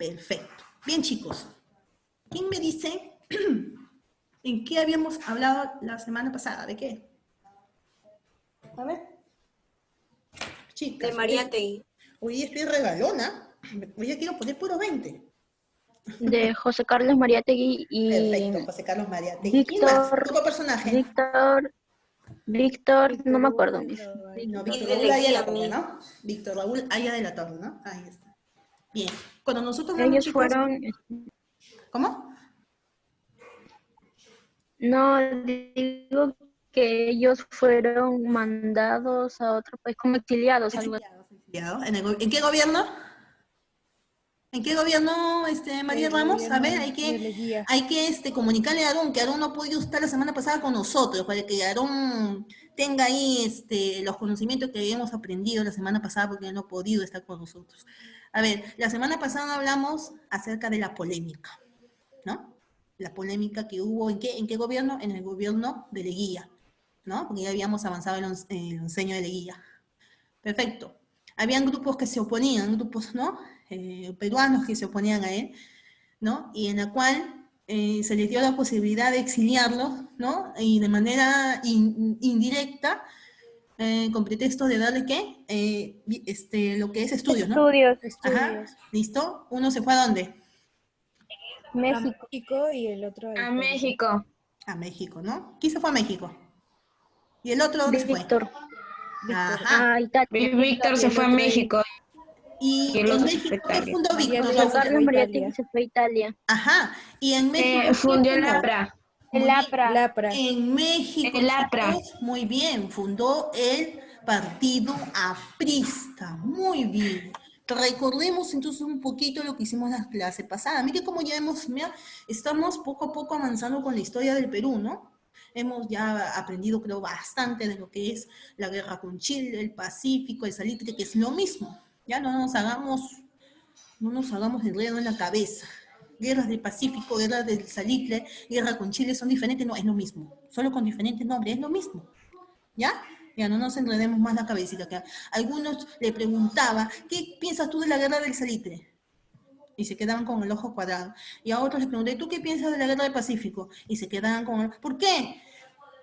Perfecto. Bien, chicos. ¿Quién me dice en qué habíamos hablado la semana pasada? ¿De qué? A ver. Chicas. De Mariátegui. Hoy estoy regalona. Hoy ya quiero poner puro 20. De José Carlos Mariátegui y Perfecto, José Carlos Mariátegui. ¿Quién más? ¿Otro personaje? Víctor, no me acuerdo. No, Víctor de Raúl Aya de la Leguía, Torre, ¿no? Víctor Raúl Aya de la Torre, ¿no? Ahí está. Bien. Cuando nosotros hablamos, Ellos chicos... fueron, ¿Cómo? no, digo que ellos fueron mandados a otro país como exiliados, algo así. Exiliados. ¿En qué gobierno? ¿En qué gobierno, María Ramos? A ver, hay que comunicarle a Aarón, que Aarón no pudo estar la semana pasada con nosotros, para que Aarón tenga ahí los conocimientos que habíamos aprendido la semana pasada, porque él no ha podido estar con nosotros. A ver, la semana pasada hablamos acerca de la polémica, ¿no? La polémica que hubo, ¿en qué gobierno? En el gobierno de Leguía, ¿no? Porque ya habíamos avanzado en el onceño de Leguía. Perfecto. Habían grupos que se oponían, grupos, ¿no? Peruanos que se oponían a él, ¿no? Y en la cual se les dio la posibilidad de exiliarlos, ¿no? Y de manera indirecta, con pretexto de darle, ¿qué? Lo que es estudios, ¿no? Estudios. Ajá, ¿listo? Uno se fue ¿a dónde? México y el otro a México. A México, ¿no? ¿Quién se fue a México? ¿Y el otro dónde se fue? Víctor. Ajá. A Italia. Víctor se fue a México. Y el en otro se México, fue a ¿qué Italia. fundó Víctor? José Carlos Mariátegui se fue a Italia. Ajá. Y en México, ¿qué Fundió el fundó? APRA. El APRA. En México, El APRA. chicos, muy bien, fundó el Partido Aprista, muy bien. Recordemos entonces un poquito lo que hicimos la clase pasada. Mire cómo ya estamos poco a poco avanzando con la historia del Perú, ¿no? Hemos ya aprendido, creo, bastante de lo que es la guerra con Chile, el Pacífico, el Salitre, que es lo mismo. Ya no nos hagamos enredo en la cabeza. Guerras del Pacífico, guerras del Salitre, guerra con Chile son diferentes, no, es lo mismo. Solo con diferentes nombres, es lo mismo. ¿Ya? Ya no nos enredemos más la cabecita. Que algunos le preguntaba, ¿qué piensas tú de la guerra del Salitre? Y se quedaban con el ojo cuadrado. Y a otros les pregunté, ¿tú qué piensas de la guerra del Pacífico? Y se quedaban con el... ¿Por qué?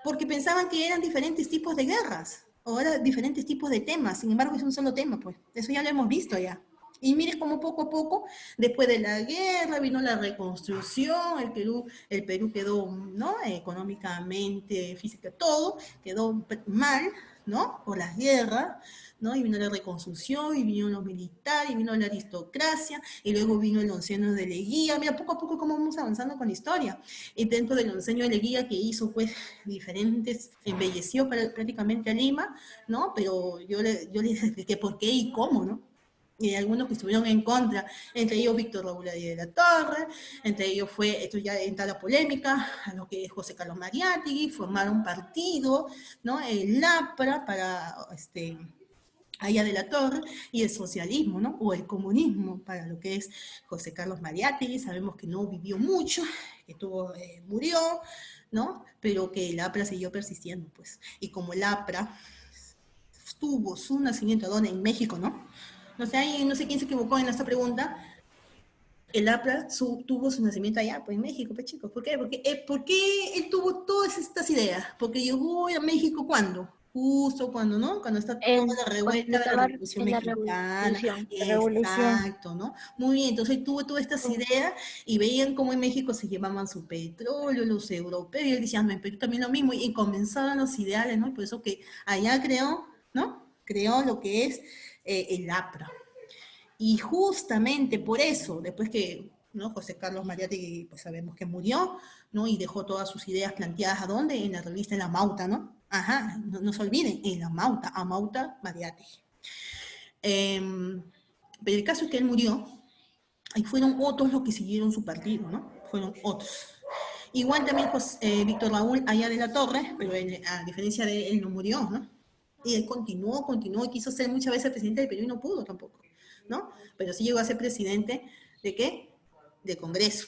Porque pensaban que eran diferentes tipos de guerras, o eran diferentes tipos de temas. Sin embargo, es un solo tema, pues. Eso ya lo hemos visto ya. Y mire cómo poco a poco, después de la guerra, vino la reconstrucción, el Perú quedó, ¿no? Económicamente, física, todo quedó mal, ¿no? Por las guerras, ¿no? Y vino la reconstrucción, y vino los militares, y vino la aristocracia, y luego vino el onceño de Leguía. Mira, poco a poco cómo vamos avanzando con la historia. Y dentro del onceño de Leguía, que hizo, pues, diferentes, embelleció prácticamente a Lima, ¿no? Pero yo le expliqué por qué y cómo, ¿no? Y algunos que estuvieron en contra, entre ellos Víctor Raúl Aya de la Torre, entre ellos esto ya entra la polémica, a lo que es José Carlos Mariátegui, formaron un partido, ¿no? El APRA para Aya de la Torre, y el socialismo, ¿no? O el comunismo para lo que es José Carlos Mariátegui. Sabemos que no vivió mucho, que murió, ¿no? Pero que el APRA siguió persistiendo, pues. Y como el APRA tuvo su nacimiento en México, ¿no? No sé quién se equivocó en esta pregunta. El APRA tuvo su nacimiento allá, pues en México, pues chicos. ¿Por qué? ¿Por qué él tuvo todas estas ideas? Porque llegó a México, ¿cuándo? Justo cuando, ¿no? Cuando está toda la revuelta de la Revolución Mexicana. Exacto, ¿no? Muy bien, entonces tuvo todas estas ideas y veían cómo en México se llevaban su petróleo, los europeos, y él decía, no, en Perú también lo mismo, y comenzaron los ideales, ¿no? Y por eso que allá creó, ¿no? Creó lo que es el APRA. Y justamente por eso, después que, ¿no? José Carlos Mariátegui, pues sabemos que murió, ¿no? Y dejó todas sus ideas planteadas, ¿a dónde? En la revista En la Mauta, ¿no? Ajá, no se olviden, En la Mauta, Amauta Mariátegui. Pero el caso es que él murió, y fueron otros los que siguieron su partido, ¿no? Fueron otros. Igual también Víctor Raúl Aya de la Torre, pero a diferencia de él no murió, ¿no? Y él continuó, y quiso ser muchas veces presidente del Perú y no pudo tampoco, ¿no? Pero sí llegó a ser presidente ¿de qué? De Congreso.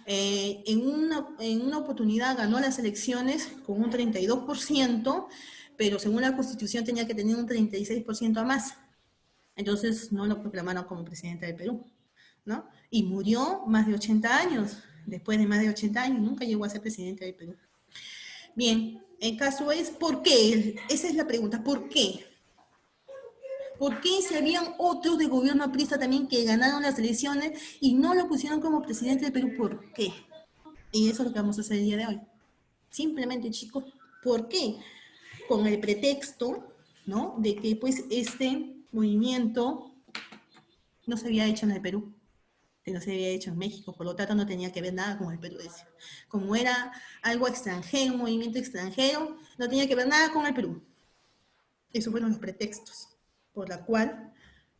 En una oportunidad ganó las elecciones con un 32%, pero según la Constitución tenía que tener un 36% a más. Entonces no lo proclamaron como presidente del Perú. ¿no? Y murió más de 80 años, después de más de 80 años, nunca llegó a ser presidente del Perú. Bien, el caso es, ¿por qué? Esa es la pregunta, ¿por qué? ¿Por qué si habían otros de gobierno aprista también que ganaron las elecciones y no lo pusieron como presidente del Perú? ¿Por qué? Y eso es lo que vamos a hacer el día de hoy. Simplemente, chicos, ¿por qué? Con el pretexto, ¿no?, de que pues este movimiento no se había hecho en el Perú, que no se había hecho en México, por lo tanto no tenía que ver nada con el Perú. Como era algo extranjero, un movimiento extranjero, no tenía que ver nada con el Perú. Esos fueron los pretextos por la cual,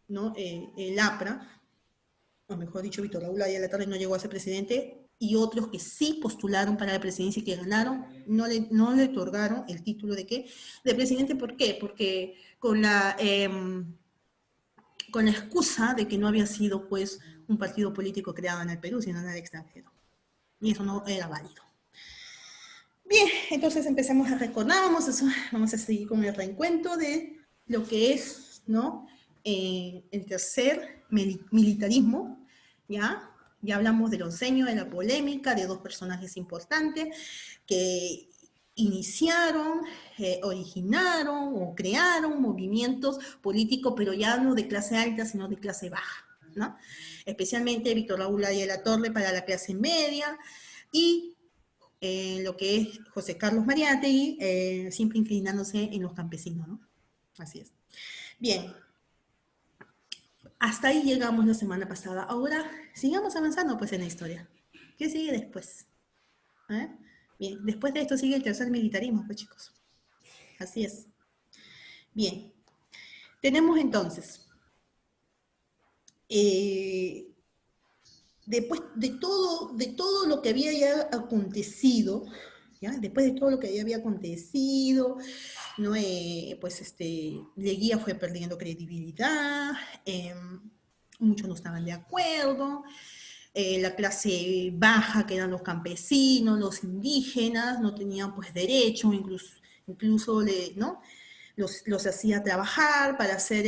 ¿no?, el APRA, o mejor dicho, Víctor Raúl Ayala Torre no llegó a ser presidente, y otros que sí postularon para la presidencia y que ganaron, no le otorgaron el título de ¿qué? De presidente. ¿Por qué? Porque con la excusa de que no había sido pues un partido político creado en el Perú, sino en el extranjero. Y eso no era válido. Bien, entonces empecemos a recordar, vamos a seguir con el reencuentro de lo que es, ¿no?, el tercer militarismo, ¿ya? Ya hablamos de los seños, de la polémica, de dos personajes importantes que iniciaron, originaron o crearon movimientos políticos, pero ya no de clase alta, sino de clase baja, ¿no? Especialmente Víctor Raúl Ayala Torre para la clase media, y lo que es José Carlos Mariátegui, siempre inclinándose en los campesinos, ¿no? Así es. Bien, hasta ahí llegamos la semana pasada. Ahora, sigamos avanzando pues en la historia. ¿Qué sigue después? Bien, después de esto sigue el tercer militarismo, pues chicos. Así es. Bien, tenemos entonces, después de todo lo que había ya acontecido, ¿ya? Después de todo lo que ya había acontecido, ¿no? Pues Leguía fue perdiendo credibilidad, muchos no estaban de acuerdo, la clase baja, que eran los campesinos, los indígenas, no tenían pues derecho, incluso ¿no?, los hacía trabajar para hacer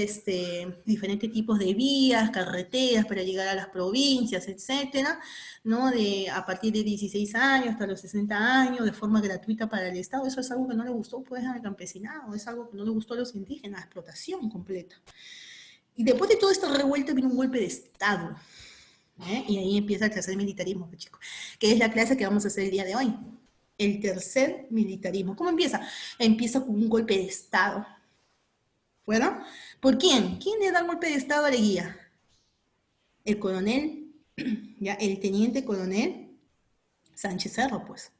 diferentes tipos de vías, carreteras para llegar a las provincias, etcétera, ¿no? A partir de 16 años hasta los 60 años, de forma gratuita para el Estado. Eso es algo que no le gustó pues al campesinado, es algo que no le gustó a los indígenas, explotación completa. Y después de toda esta revuelta vino un golpe de Estado, y ahí empieza el tercer militarismo, chicos, que es la clase que vamos a hacer el día de hoy. El tercer militarismo. ¿Cómo empieza? Empieza con un golpe de Estado. ¿Bueno? ¿Por quién? ¿Quién le da el golpe de Estado a Leguía? El coronel, ¿ya? El teniente coronel Sánchez Cerro, pues.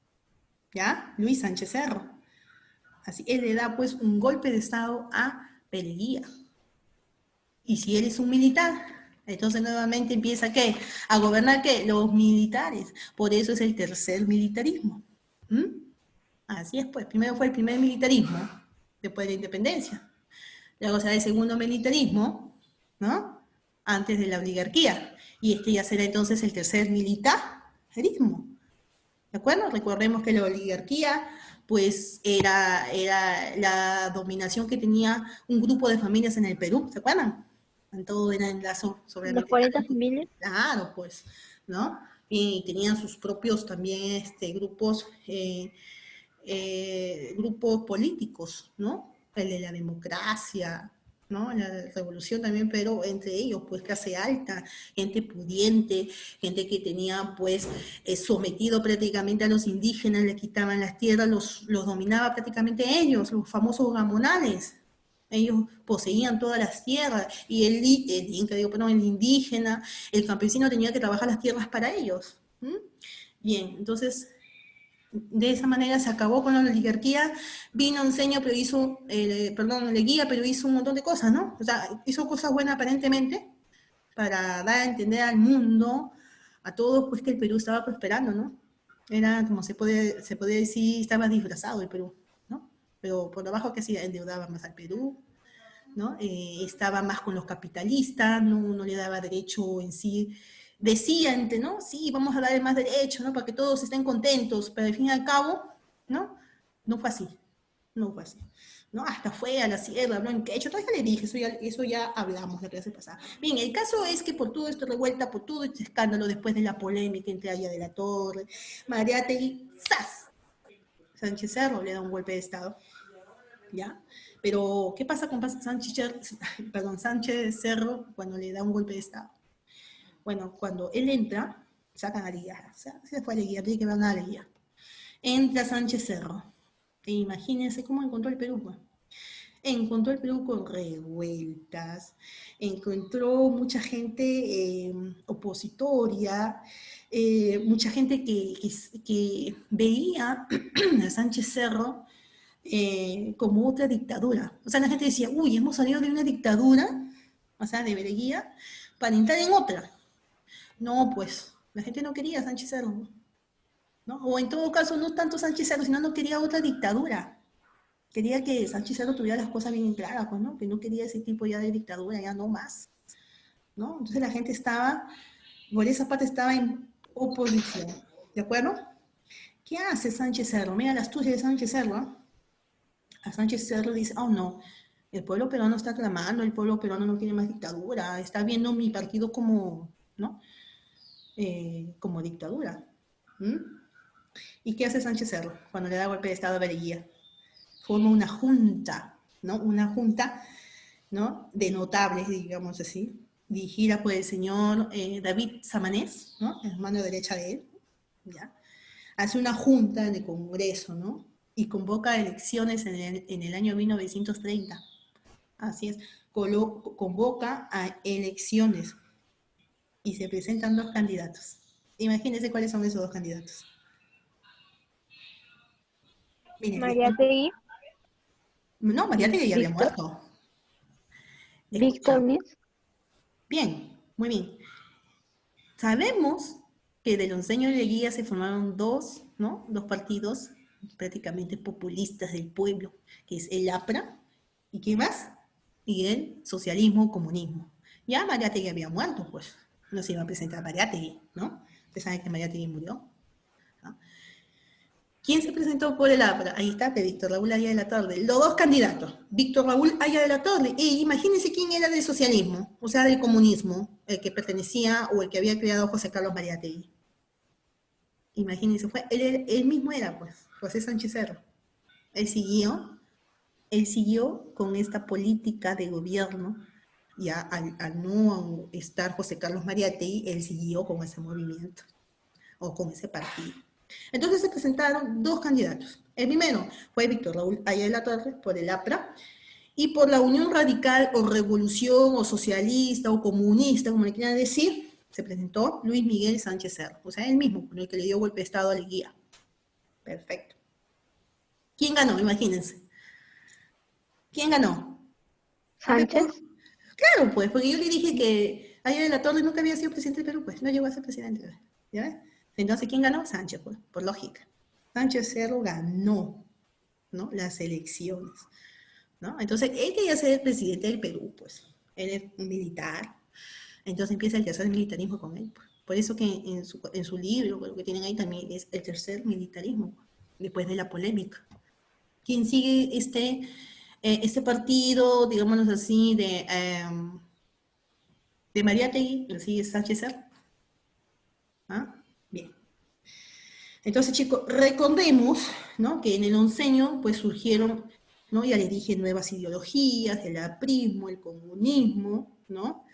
¿Ya? Luis Sánchez Cerro. Así, él le da, pues, un golpe de Estado a Leguía. Y si él es un militar, entonces nuevamente empieza, ¿qué? A gobernar, ¿qué? Los militares. Por eso es el tercer militarismo. Así es, pues, primero fue el primer militarismo, después de la independencia. Luego será el segundo militarismo, ¿no?, antes de la oligarquía. Y ya será entonces el tercer militarismo. ¿De acuerdo? Recordemos que la oligarquía, pues, era la dominación que tenía un grupo de familias en el Perú, ¿se acuerdan? Todo era en lazo sobre Los 40 familias. Claro, pues, ¿no? Y tenían sus propios también grupos, grupos políticos, ¿no? El de la democracia, ¿no? La revolución también, pero entre ellos, pues, clase alta, gente pudiente, gente que tenía, pues, sometido prácticamente a los indígenas, le quitaban las tierras, los dominaba prácticamente ellos, los famosos gamonales. Ellos poseían todas las tierras, y el indígena, el campesino tenía que trabajar las tierras para ellos. Bien, entonces, de esa manera se acabó con la oligarquía. Vino Enseño, pero hizo, Leguía, pero hizo un montón de cosas, ¿no? O sea, hizo cosas buenas aparentemente para dar a entender al mundo, a todos, pues, que el Perú estaba prosperando, ¿no? Era, como se puede decir, estaba disfrazado el Perú, ¿no? Pero por abajo que se endeudaba más al Perú, ¿no? Estaba más con los capitalistas, no le daba derecho en sí. Decía, ¿no? Sí, vamos a darle más derecho, ¿no?, para que todos estén contentos, pero al fin y al cabo, ¿no? No fue así. No fue así. ¿no? Hasta fue a la sierra, habló en quechua, todavía le dije, eso ya hablamos la clase pasada. Bien, el caso es que por todo esto revuelta, por todo este escándalo, después de la polémica entre Aya de la Torre, Mariátegui, ¡zas! Sánchez Cerro le da un golpe de Estado, ¿ya? Pero, ¿qué pasa con Sánchez Cerro cuando le da un golpe de Estado? Bueno, cuando él entra, sacan a Leguía, se fue a Leguía, tiene que van a Leguía. Entra Sánchez Cerro, e imagínense cómo encontró el Perú, pues. Encontró el Perú con revueltas, encontró mucha gente opositoria, mucha gente que veía a Sánchez Cerro como otra dictadura. O sea, la gente decía, uy, hemos salido de una dictadura, o sea, de Bereguía, para entrar en otra. No, pues, la gente no quería a Sánchez Cerro, ¿no? O en todo caso, no tanto Sánchez Cerro, sino no quería otra dictadura. Quería que Sánchez Cerro tuviera las cosas bien claras, pues, ¿no? Que no quería ese tipo ya de dictadura, ya no más, ¿no? Entonces la gente estaba, por esa parte estaba en oposición, ¿de acuerdo? ¿Qué hace Sánchez Cerro? Mira la astucia de Sánchez Cerro, ¿eh? A Sánchez Cerro dice, oh no, el pueblo peruano está clamando, el pueblo peruano no quiere más dictadura, está viendo mi partido como, ¿no? Como dictadura. ¿Mm? ¿Y qué hace Sánchez Cerro cuando le da golpe de Estado a Bereguía? Forma una junta, ¿no? Una junta, ¿no? De notables, digamos así, dirigida por el señor David Samanés, ¿no? Es mano derecha de él, ¿ya? Hace una junta en el Congreso, ¿no? Y convoca elecciones en el año 1930. Así es, convoca a elecciones y se presentan dos candidatos. Imagínense cuáles son esos dos candidatos. Miren, Mariátegui, no, Mariátegui ya había Víctor, muerto. Víctor Mies. Bien, muy bien. Sabemos que del Onceño de Leguía se formaron dos, ¿no? Dos partidos prácticamente populistas del pueblo, que es el APRA, ¿y qué más? Y el socialismo-comunismo. Ya Mariátegui había muerto, pues. No se iba a presentar Mariátegui, ¿no? Ustedes saben que Mariátegui murió, ¿no? ¿Quién se presentó por el APRA? Ahí está, de Víctor Raúl Aya de la Torre. Los dos candidatos, Víctor Raúl Aya de la Torre. Y imagínense quién era del socialismo, o sea, del comunismo, el que pertenecía o el que había creado José Carlos Mariátegui. Imagínense, él mismo era, pues, José Sánchez Cerro. Él siguió con esta política de gobierno, ya al no estar José Carlos Mariátegui, él siguió con ese movimiento, o con ese partido. Entonces se presentaron dos candidatos. El primero fue Víctor Raúl Aya de la Torre, por el APRA, y por la Unión Radical o Revolución o Socialista o Comunista, como le quieran decir, se presentó Luis Miguel Sánchez Cerro, o sea, él mismo, con el que le dio golpe de Estado a Leguía. Perfecto. ¿Quién ganó? Imagínense. ¿Quién ganó? Sánchez. Claro, pues, porque yo le dije que Aya de la Torre nunca había sido presidente del Perú, pues, no llegó a ser presidente. ¿Ya ves? Entonces, ¿quién ganó? Sánchez, pues, por lógica. Sánchez Cerro ganó, ¿no? Las elecciones, ¿no? Entonces, él quería ser el presidente del Perú, pues. Él es un militar. Entonces empieza el tercer militarismo con él. Pues. Por eso que en su libro, lo que tienen ahí también es el tercer militarismo, después de la polémica. ¿Quién sigue este partido, digámoslo así, de Mariátegui? Lo sigue Sánchez Cerro. ¿Ah? Bien. Entonces, chicos, recordemos, ¿no? Que en el onceño, pues surgieron, ¿no? Ya les dije, nuevas ideologías, el aprismo, el comunismo, ¿no?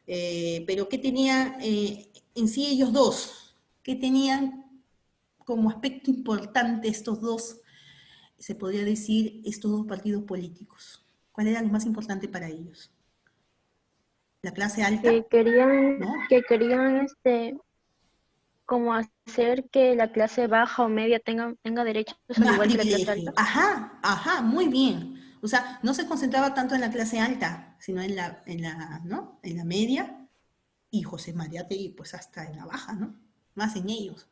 Pero ¿qué tenían en sí ellos dos? ¿Qué tenían como aspecto importante estos dos, se podría decir, estos dos partidos políticos? ¿Cuál era lo más importante para ellos? ¿La clase alta? Que querían, ¿No? como hacer que la clase baja o media tenga derechos al Más igual que la clase privilegio. alta. Ajá, muy bien. O sea, no se concentraba tanto en la clase alta, sino ¿no? En la media, y José Mariátegui, pues hasta en la baja, ¿no? Más en ellos,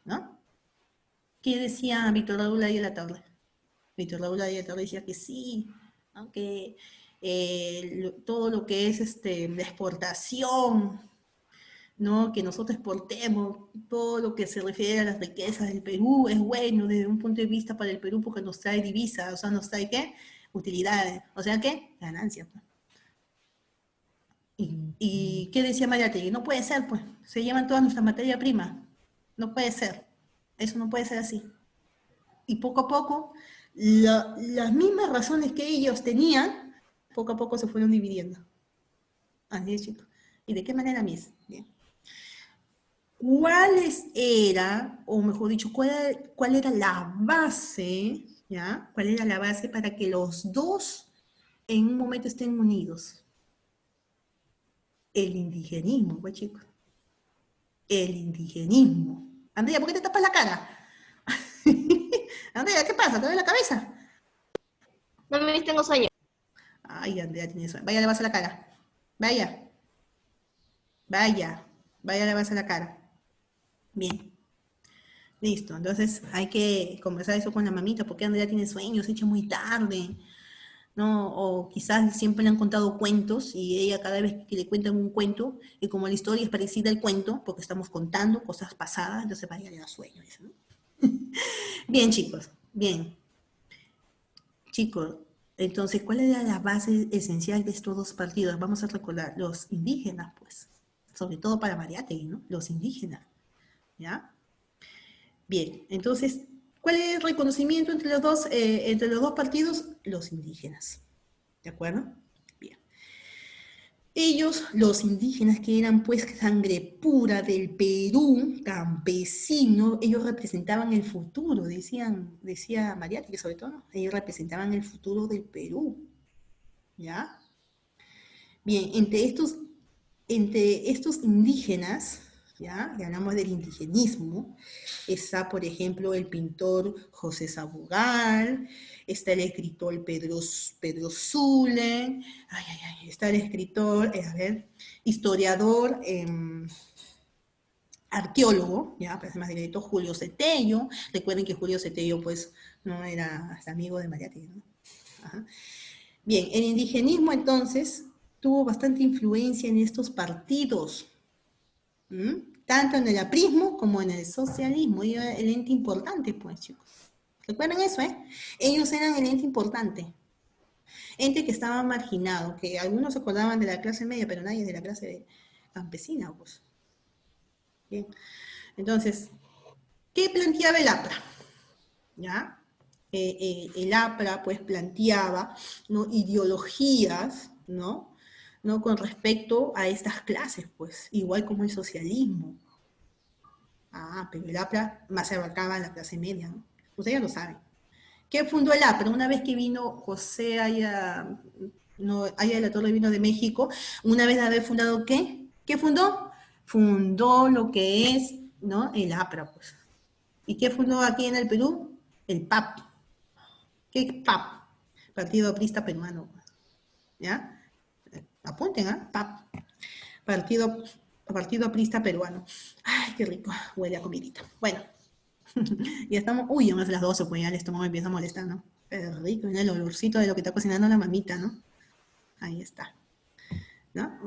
¿no? ¿Qué decía Víctor Raúl Aya de la Torre? Víctor Raúl Aya de la Torre decía que sí, ¿no? Que todo lo que es la exportación, ¿no? Que nosotros exportemos, todo lo que se refiere a las riquezas del Perú es bueno desde un punto de vista para el Perú porque nos trae divisas, o sea, nos trae ¿qué? utilidades, o sea, ¿qué? Ganancias. Pues. ¿Y qué decía Mariátegui? No puede ser, pues, se llevan toda nuestra materia prima, no puede ser, eso no puede ser así. Y poco a poco, las mismas razones que ellos tenían, poco a poco se fueron dividiendo. Así es, chicos. ¿Y de qué manera, Miss? Bien. ¿Cuáles era, o mejor dicho, cuál era la base, ¿ya? ¿Cuál era la base para que los dos en un momento estén unidos? El indigenismo, pues, chicos. El indigenismo. Andrea, ¿por qué te tapas la cara? Andrea, ¿qué pasa? ¿Te duele la cabeza? No me tengo sueño. Ay, Andrea tiene sueño. Vaya a lavarse la cara. Vaya. Vaya a lavarse la cara. Bien. Listo. Entonces hay que conversar eso con la mamita, porque Andrea tiene sueño, se echa muy tarde, ¿no? O quizás siempre le han contado cuentos y ella cada vez que le cuentan un cuento, y como la historia es parecida al cuento, porque estamos contando cosas pasadas, entonces para ella le da sueño. ¿No? Bien, chicos. Bien. Chicos, entonces, ¿cuál era la base esencial de estos dos partidos? Vamos a recordar, los indígenas, pues, sobre todo para Mariátegui, ¿no? Los indígenas, ¿ya? Bien, entonces, ¿cuál es el reconocimiento entre los dos partidos? Los indígenas, ¿de acuerdo? Bien. Ellos, los indígenas, que eran pues sangre pura del Perú, campesino, ellos representaban el futuro, decía Mariátegui sobre todo, ¿no? Ellos representaban el futuro del Perú, ¿ya? Bien, entre estos indígenas, ¿ya? Y hablamos del indigenismo, está, por ejemplo, el pintor José Sabogal, está el escritor Pedro Zulen, está el escritor, historiador, arqueólogo, ya, para ser más directo, Julio Cetello. Recuerden que Julio Cetello, pues, no era hasta amigo de Mariátegui, ¿no? Ajá. Bien, el indigenismo, entonces, tuvo bastante influencia en estos partidos, tanto en el aprismo como en el socialismo. Y era el ente importante, pues, chicos. ¿Recuerdan eso, Ellos eran el ente importante. Ente que estaba marginado, que algunos se acordaban de la clase media, pero nadie de la clase campesina, pues. Bien. Entonces, ¿qué planteaba el APRA? ¿Ya? El APRA, pues, planteaba, ¿no? Ideologías, ¿no? Con respecto a estas clases, pues, igual como el socialismo. Pero el APRA más se abarcaba la clase media, ¿no? Ustedes ya lo saben. ¿Qué fundó el APRA? Una vez que vino José Aya de la Torre, vino de México, una vez de haber fundado, ¿qué? ¿Qué fundó? Fundó lo que es, ¿no? El APRA, pues. ¿Y qué fundó aquí en el Perú? El PAP. ¿Qué es PAP? Partido Aprista Peruano. ¿Ya? Apunten, PAP. Partido Aprista Peruano. Ay, qué rico. Huele a comidita. Bueno. Ya estamos. Uy, ya me hace las 12, pues ya el estómago me empieza a molestar, ¿no? Pero rico, el olorcito de lo que está cocinando la mamita, ¿no? Ahí está. ¿No?